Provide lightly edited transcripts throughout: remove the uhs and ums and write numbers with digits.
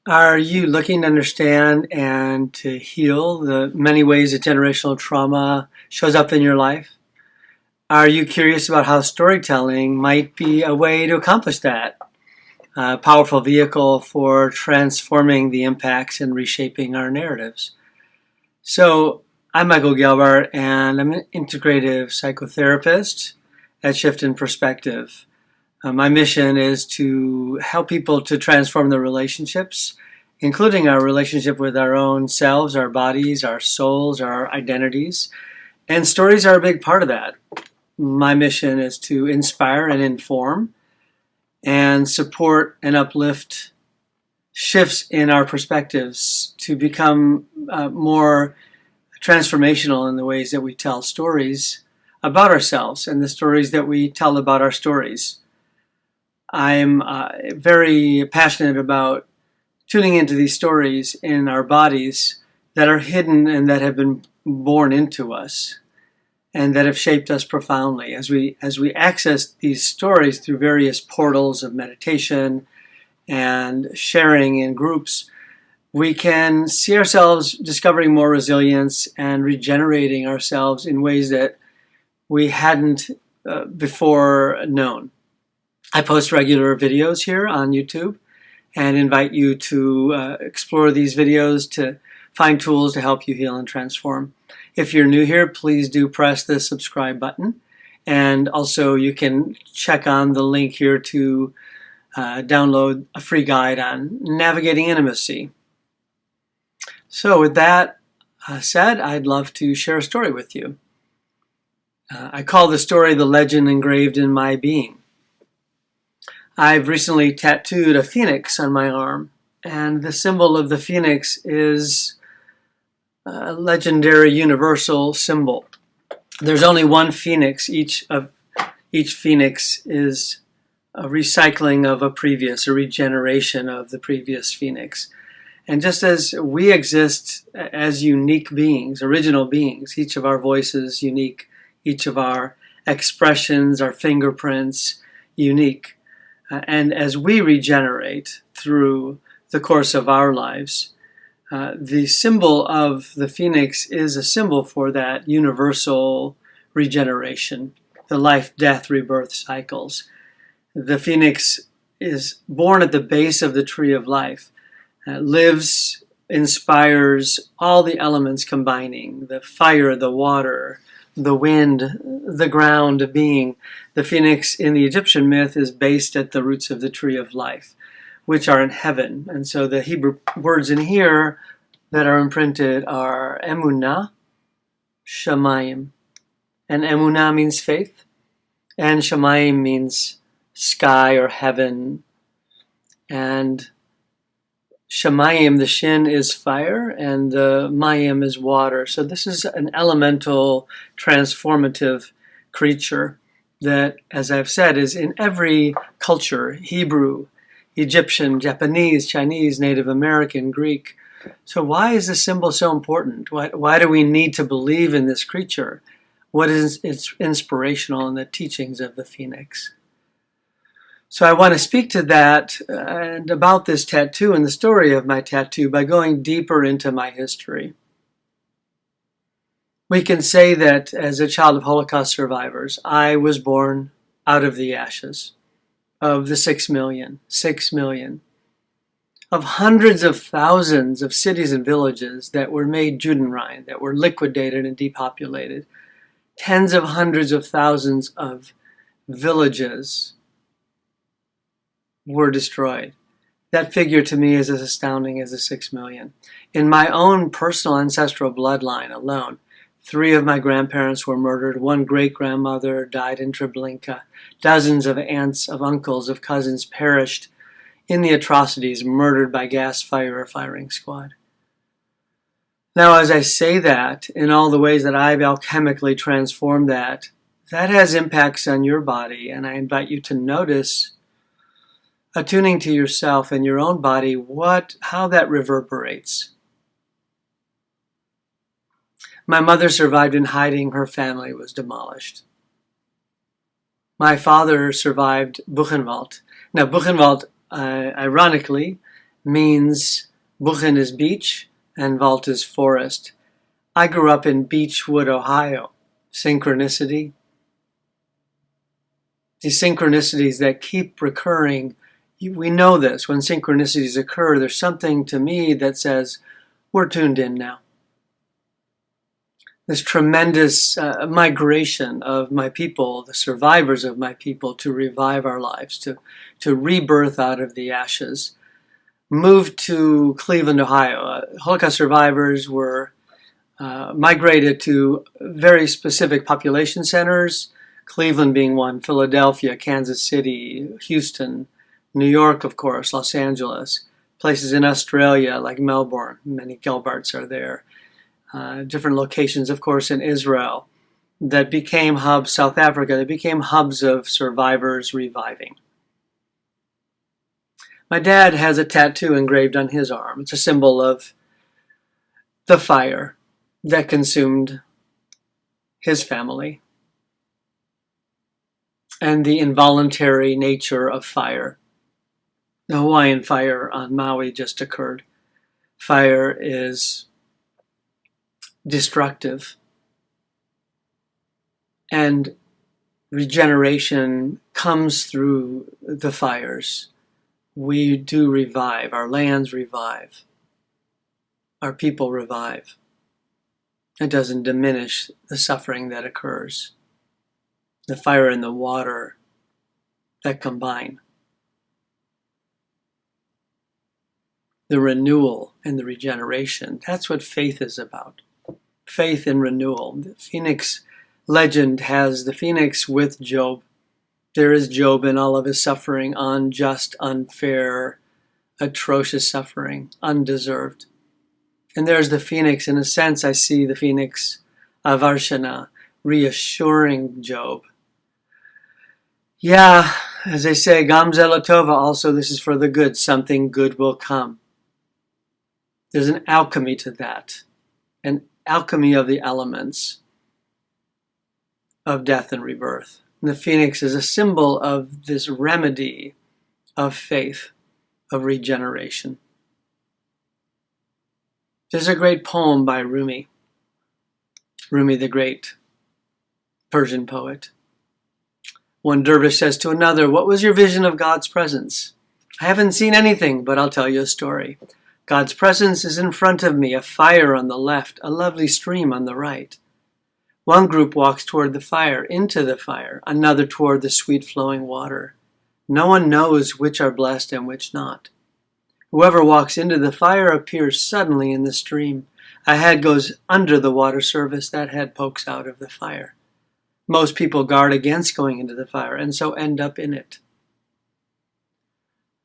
Are you looking to understand and to heal the many ways that generational trauma shows up in your life? Are you curious about how storytelling might be a way to accomplish that? A powerful vehicle for transforming the impacts and reshaping our narratives. So, I'm Michael Gelbart, and I'm an integrative psychotherapist at Shift in Perspective. My mission is to help people to transform their relationships, including our relationship with our own selves, our bodies, our souls, our identities. And stories are a big part of that. My mission is to inspire and inform and support and uplift shifts in our perspectives to become more transformational in the ways that we tell stories about ourselves and the stories that we tell about our stories. I'm very passionate about tuning into these stories in our bodies that are hidden and that have been born into us and that have shaped us profoundly. As we access these stories through various portals of meditation and sharing in groups, we can see ourselves discovering more resilience and regenerating ourselves in ways that we hadn't before known. I post regular videos here on YouTube and invite you to explore these videos to find tools to help you heal and transform. If you're new here, please do press the subscribe button. And also you can check on the link here to download a free guide on navigating intimacy. So with that said, I'd love to share a story with you. I call the story The Legend Engraved in My Being. I've recently tattooed a phoenix on my arm, and the symbol of the phoenix is a legendary universal symbol. There's only one phoenix. Each phoenix is a recycling of a regeneration of the previous phoenix. And just as we exist as unique beings, original beings, each of our voices unique, each of our expressions, our fingerprints unique, and as we regenerate through the course of our lives, the symbol of the phoenix is a symbol for that universal regeneration, the life, death, rebirth cycles. The phoenix is born at the base of the tree of life, lives, inspires all the elements combining, the fire, the water, the wind, the ground being. The phoenix in the Egyptian myth is based at the roots of the tree of life, which are in heaven. And so the Hebrew words in here that are imprinted are emunah, shamayim. And emunah means faith, and shamayim means sky or heaven. And shamayim, the shin is fire, and the mayim is water. So this is an elemental, transformative creature that, as I've said, is in every culture: Hebrew, Egyptian, Japanese, Chinese, Native American, Greek. So why is this symbol so important? Why do we need to believe in this creature? What is its inspirational in the teachings of the phoenix? So I want to speak to that and about this tattoo and the story of my tattoo by going deeper into my history. We can say that as a child of Holocaust survivors, I was born out of the ashes of the 6 million, of hundreds of thousands of cities and villages that were made Judenrein, that were liquidated and depopulated, tens of hundreds of thousands of villages were destroyed. That figure to me is as astounding as the 6 million. In my own personal ancestral bloodline alone, 3 of my grandparents were murdered. 1 great-grandmother died in Treblinka. Dozens of aunts, of uncles, of cousins perished in the atrocities, murdered by gas, fire, or firing squad. Now, as I say that, in all the ways that I've alchemically transformed that has impacts on your body, and I invite you to notice, attuning to yourself and your own body, how that reverberates. My mother survived in hiding. Her family was demolished. My father survived Buchenwald. Now, Buchenwald, ironically, means Buchan is beach and Vault is forest. I grew up in Beechwood, Ohio. Synchronicity. These synchronicities that keep recurring, we know this. When synchronicities occur, there's something to me that says, we're tuned in now. This tremendous migration of my people, the survivors of my people, to revive our lives, to rebirth out of the ashes, moved to Cleveland, Ohio. Holocaust survivors were migrated to very specific population centers, Cleveland being one, Philadelphia, Kansas City, Houston, New York, of course, Los Angeles, places in Australia like Melbourne, many Gelbarts are there, different locations, of course, in Israel that became hubs, South Africa, that became hubs of survivors reviving. My dad has a tattoo engraved on his arm. It's a symbol of the fire that consumed his family and the involuntary nature of fire. The Hawaiian fire on Maui just occurred. Fire is destructive, and regeneration comes through the fires. We do revive, our lands revive, our people revive. It doesn't diminish the suffering that occurs. The fire and the water that combine. The renewal and the regeneration, that's what faith is about. Faith in renewal. The Phoenix legend has the Phoenix with Job. There is Job in all of his suffering, unjust, unfair, atrocious suffering, undeserved. And there's the Phoenix. In a sense, I see the Phoenix of Arshana reassuring Job. Yeah, as they say, Gam Zelatova, also this is for the good. Something good will come. There's an alchemy to that. An alchemy of the elements of death and rebirth. And the Phoenix is a symbol of this remedy of faith, of regeneration. There's a great poem by Rumi the great Persian poet. One dervish says to another, "What was your vision of God's presence?" "I haven't seen anything, but I'll tell you a story. God's presence is in front of me, a fire on the left, a lovely stream on the right. One group walks toward the fire, into the fire, another toward the sweet flowing water. No one knows which are blessed and which not. Whoever walks into the fire appears suddenly in the stream. A head goes under the water surface, that head pokes out of the fire. Most people guard against going into the fire and so end up in it.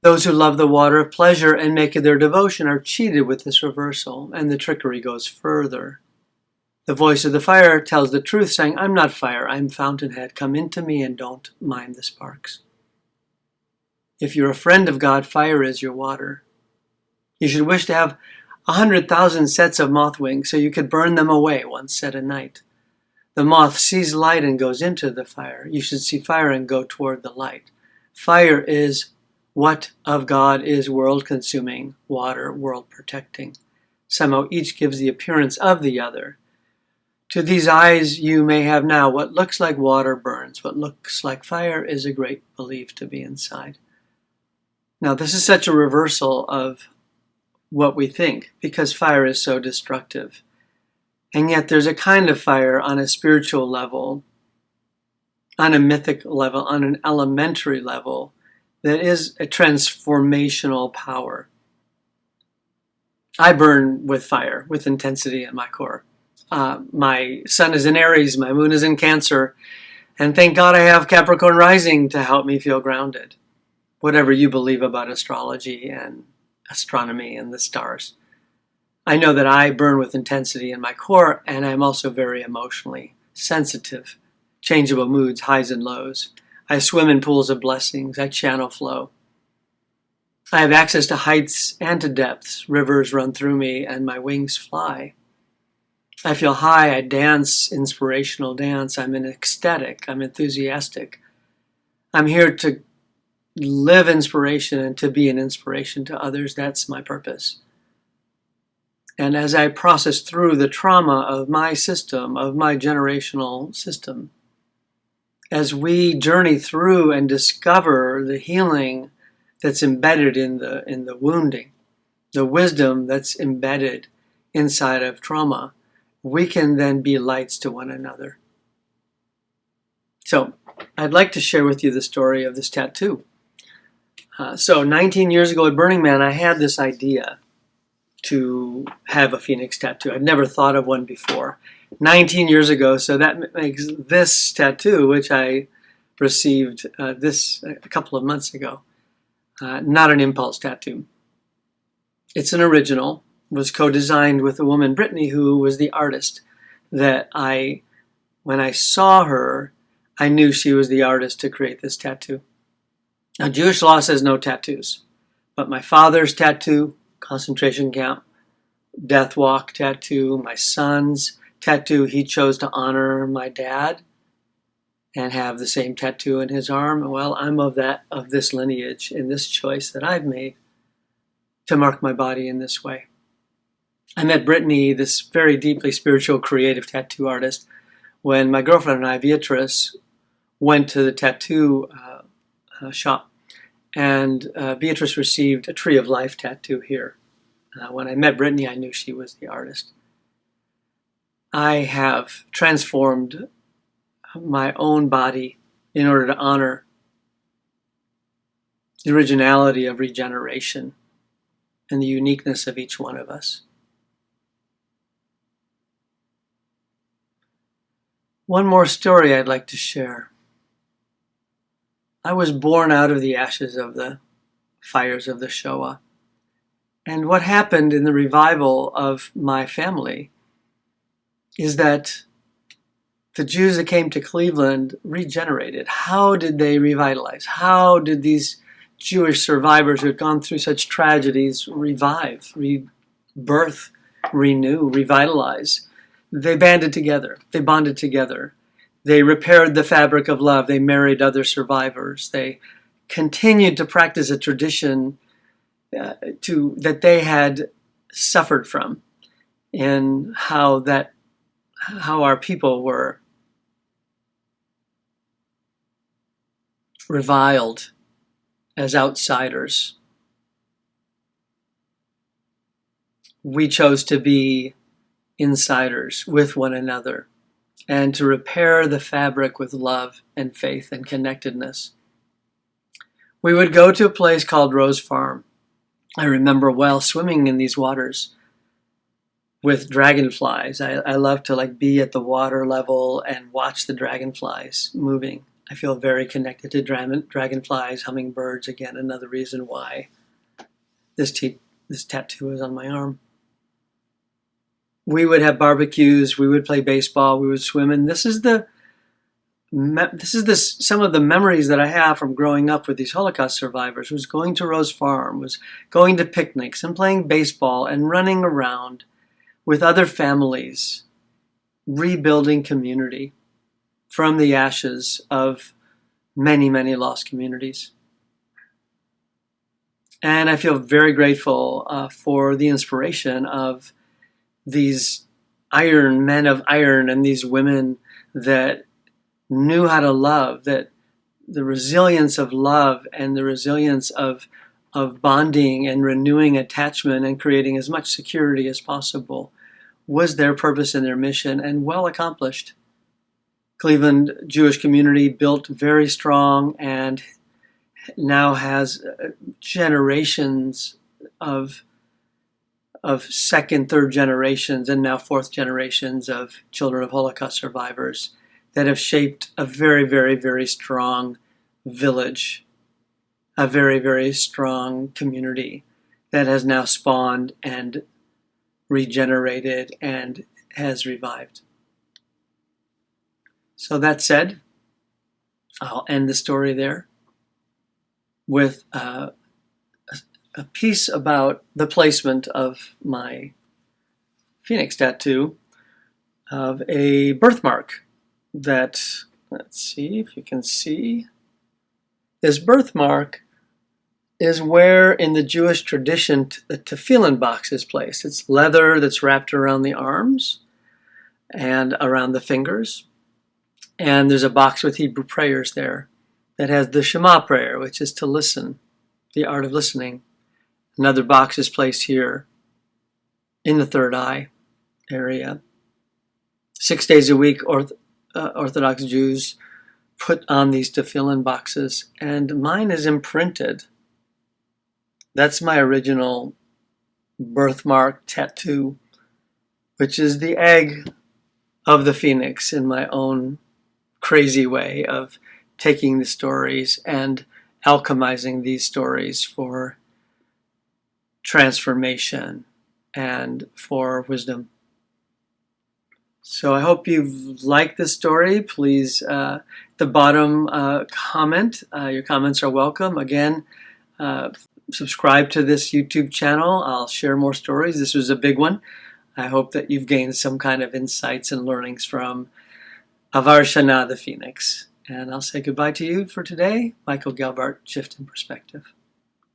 Those who love the water of pleasure and make it their devotion are cheated with this reversal, and the trickery goes further. The voice of the fire tells the truth, saying, 'I'm not fire, I'm fountainhead. Come into me and don't mind the sparks.' If you're a friend of God, fire is your water. You should wish to have 100,000 sets of moth wings so you could burn them away one set a night. The moth sees light and goes into the fire. You should see fire and go toward the light. Fire is what of God is world-consuming, water world-protecting. Somehow each gives the appearance of the other. To these eyes you may have now what looks like water burns. What looks like fire is a great belief to be inside." Now this is such a reversal of what we think, because fire is so destructive. And yet there's a kind of fire on a spiritual level, on a mythic level, on an elementary level, that is a transformational power. I burn with fire, with intensity in my core. My sun is in Aries, my moon is in Cancer, and thank God I have Capricorn rising to help me feel grounded. Whatever you believe about astrology and astronomy and the stars. I know that I burn with intensity in my core, and I'm also very emotionally sensitive. Changeable moods, highs and lows. I swim in pools of blessings. I channel flow. I have access to heights and to depths. Rivers run through me, and my wings fly. I feel high. I dance, inspirational dance. I'm ecstatic. I'm enthusiastic. I'm here to live inspiration and to be an inspiration to others. That's my purpose. And as I process through the trauma of my system, of my generational system, as we journey through and discover the healing that's embedded in the wounding, the wisdom that's embedded inside of trauma, we can then be lights to one another. So I'd like to share with you the story of this tattoo. So 19 years ago at Burning Man, I had this idea to have a phoenix tattoo. I'd never thought of one before. 19 years ago, so that makes this tattoo, which I received this a couple of months ago, not an impulse tattoo. It's an original. It was co-designed with a woman, Brittany, who was the artist that when I saw her, I knew she was the artist to create this tattoo. Now, Jewish law says no tattoos, but my father's tattoo, concentration camp, death walk tattoo, my son's tattoo, he chose to honor my dad and have the same tattoo in his arm. Well, I'm of this lineage in this choice that I've made to mark my body in this way. I met Brittany, this very deeply spiritual, creative tattoo artist, when my girlfriend and I, Beatrice, went to the tattoo shop, and Beatrice received a Tree of Life tattoo here. When I met Brittany, I knew she was the artist. I have transformed my own body in order to honor the originality of regeneration and the uniqueness of each one of us. One more story I'd like to share. I was born out of the ashes of the fires of the Shoah. And what happened in the revival of my family is that the Jews that came to Cleveland regenerated. How did they revitalize? How did these Jewish survivors who had gone through such tragedies revive, rebirth, renew, revitalize? They banded together. They bonded together. They repaired the fabric of love. They married other survivors. They continued to practice a tradition that they had suffered from, in how our people were reviled as outsiders. We chose to be insiders with one another and to repair the fabric with love and faith and connectedness. We would go to a place called Rose Farm. I remember well swimming in these waters with dragonflies. I love to be at the water level and watch the dragonflies moving. I feel very connected to dragonflies, hummingbirds. Again, another reason why this tattoo is on my arm. We would have barbecues. We would play baseball. We would swim, and this is some of the memories that I have from growing up with these Holocaust survivors. Was going to Rose Farm, was going to picnics and playing baseball and running around with other families, rebuilding community from the ashes of many, many lost communities. And I feel very grateful for the inspiration of these men of iron and these women that knew how to love, that the resilience of love and the resilience of bonding and renewing attachment and creating as much security as possible was their purpose and their mission, and well accomplished. Cleveland Jewish community built very strong and now has generations of second, third generations, and now fourth generations of children of Holocaust survivors that have shaped a very, very, very strong village, a very, very strong community that has now spawned and regenerated and has revived. So that said, I'll end the story there with a piece about the placement of my phoenix tattoo of a birthmark that, let's see if you can see, this birthmark is where in the Jewish tradition the tefillin box is placed. It's leather that's wrapped around the arms and around the fingers. And there's a box with Hebrew prayers there that has the Shema prayer, which is to listen, the art of listening. Another box is placed here in the third eye area. 6 days a week, Orthodox Jews put on these tefillin boxes, and mine is imprinted. That's my original birthmark tattoo, which is the egg of the phoenix in my own crazy way of taking the stories and alchemizing these stories for transformation and for wisdom. So I hope you've liked this story. Please, the bottom comment. Your comments are welcome. Again, subscribe to this YouTube channel. I'll share more stories. This was a big one. I hope that you've gained some kind of insights and learnings from Avar Shana, the Phoenix. And I'll say goodbye to you for today. Michael Gelbart, Shift in Perspective.